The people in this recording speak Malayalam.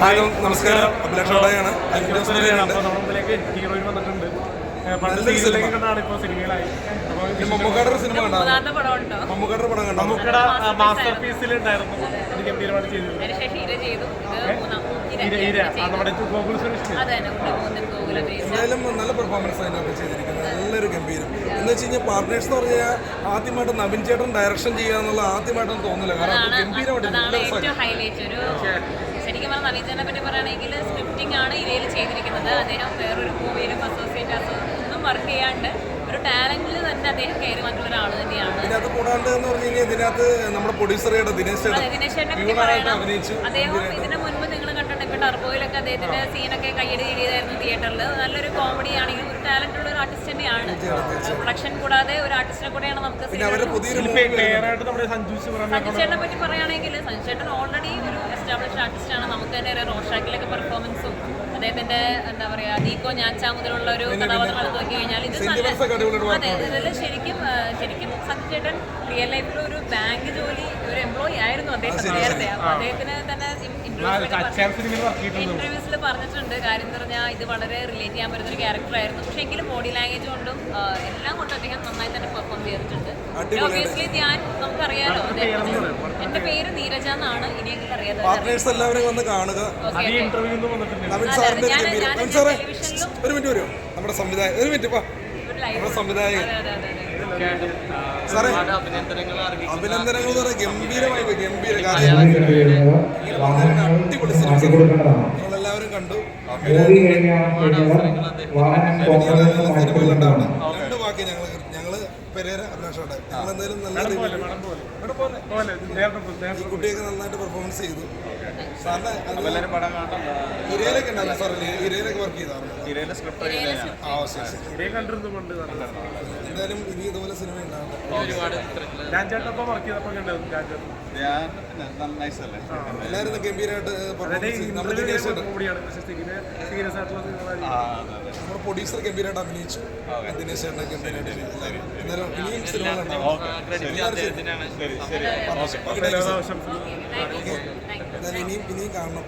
നമസ്കാരം. അഭിലാഷോടെയാണ്. മമ്മൂക്കാരുടെ സിനിമ കണ്ടോ? മമ്മൂക്കാരുടെ പടം കണ്ടോ? മമ്മൂക്കട മാസ്റ്റർ പീസിലുണ്ടായിരുന്നു. ഗംഭീരമായിട്ട് ചെയ്തു. എന്തായാലും നല്ല പെർഫോമൻസ് അതിനകത്ത് ചെയ്തിരിക്കുന്നത്. നല്ലൊരു ഗംഭീരം എന്ന് വെച്ച് കഴിഞ്ഞാൽ പാർട്ട്നേഴ്സ് എന്ന് പറഞ്ഞാൽ ആദ്യമായിട്ട് നവീൻ ചേട്ടൻ ഡയറക്ഷൻ ചെയ്യുക എന്നുള്ള ആദ്യമായിട്ടൊന്നും തോന്നില്ല. കാരണം ഗംഭീരമായിട്ട് ശരിക്കും പറഞ്ഞാൽ നവീചനെ പറ്റി പറയുകയാണെങ്കിൽ സ്ക്രിപ്റ്റിംഗ് ആണ് ഇരയിൽ ചെയ്തിരിക്കുന്നത്. അദ്ദേഹം വേറൊരു മൂവിയിലും അസോസിയേറ്റ് ഒന്നും വർക്ക് ചെയ്യാണ്ട് ഒരു ടാലന്റിൽ തന്നെ അദ്ദേഹം കയറി വന്നിട്ടുള്ള ഒരാൾ തന്നെയാണ്. ഇതിനകത്ത് കൂടാണ്ട് എന്ന് പറഞ്ഞു കഴിഞ്ഞാൽ ഇതിനകത്ത് നമ്മുടെ പ്രൊഡ്യൂസറുടെ ദിനേശ് അദ്ദേഹം ഇതിന് മുൻപ് നിങ്ങൾ കണ്ടിട്ടുണ്ട്. ഇപ്പൊ ടർബോയിലൊക്കെ അദ്ദേഹത്തിന്റെ സീനൊക്കെ കയ്യടി ചെയ്തായിരുന്നു തിയേറ്ററിൽ. നല്ലൊരു കോമഡി ആണെങ്കിലും ഒരു ടാലന്റ് ഉള്ള ഒരു ആർട്ടിസ്റ്റ് തന്നെയാണ്. പ്രൊഡക്ഷൻ കൂടാതെ ഒരു ആർട്ടിസ്റ്റിനെ കൂടെയാണ് നമുക്ക് സഞ്ജുചേട്ടനെ പറ്റി പറയുകയാണെങ്കിൽ സഞ്ജുചേട്ടൻ ഓൾറെഡി ഒരു എസ്റ്റാബ്ലിഷ്ഡ് ആർട്ടിസ്റ്റാണ്. നമുക്ക് തന്നെ അറിയാം റോഷാക്കിലൊക്കെ പെർഫോമൻസും അദ്ദേഹത്തിന്റെ എന്താ പറയാ നീക്കോ ഞാച്ചാ മുതലുള്ള ഒരു കഥാപാത്രങ്ങൾ നോക്കി കഴിഞ്ഞാൽ ഇത് അതെ ഇതിൽ ശരിക്കും സഞ്ജുചേട്ടൻ റിയൽ ലൈഫിൽ ഒരു ബാങ്ക് ജോലി ഒരു എംപ്ലോയി ആയിരുന്നു അദ്ദേഹം നേരത്തെ. അദ്ദേഹത്തിന് തന്നെ ഇന്റർവ്യൂസിൽ പറഞ്ഞിട്ടുണ്ട്. കാര്യം പറഞ്ഞാൽ ഇത് വളരെ റിലേറ്റ് ചെയ്യാൻ പറ്റുന്ന ഒരു ക്യാരക്ടർ ആയിരുന്നു. പക്ഷെ എങ്കിലും ബോഡി ലാംഗ്വേജ് കൊണ്ടും എല്ലാം കൊണ്ടും അദ്ദേഹം നന്നായി തന്നെ പെർഫോം ചെയ്തിട്ടുണ്ട്. ഒബിയസ്ലി ഞാൻ നമുക്കറിയാലോ എന്റെ പേര് നീരജ എന്നാണ്. ഇനിയെങ്കിലും അറിയാതെ എല്ലാവരും വന്ന് കാണുക. ഒരു മിനിറ്റ് വരുമോ? നമ്മുടെ സംവിധായകൻ ഒരു മിനിറ്റ് നമ്മുടെ സംവിധായകൻ സാറേ അഭിനന്ദനങ്ങൾ എന്ന് പറയാൻ ഗംഭീരമായി ഗംഭീര കാര്യം. അടിപൊളി സിനിമ നമ്മളെല്ലാവരും കണ്ടു. സിനിമകളുണ്ടാവണം. രണ്ട് വാക്ക് ഞങ്ങള് പെരേര അഭിലാഷോടെ ഞങ്ങൾ എന്തായാലും നല്ല ഈ കുട്ടിയൊക്കെ നന്നായിട്ട് പെർഫോമൻസ് ചെയ്തു. സാറിന് ഇരയിലൊക്കെ ഉണ്ടായിരുന്നു സാർ. ഇരയിലൊക്കെ വർക്ക് ചെയ്തായിരുന്നു. എന്തായാലും ഇനി ഇതുപോലെ സിനിമ ഉണ്ടാവട്ടെ. എല്ലാവരും ഗംഭീരമായിട്ട് നമ്മുടെ പ്രൊഡ്യൂസർ ഗംഭീരമായിട്ട് അഭിനയിച്ചു. ദിനേശ് ചേട്ടൻ ഗംഭീരമായിട്ട് എന്തായാലും ഇനിയും സിനിമകളുണ്ടാവും. ഇനിയും കാണണം.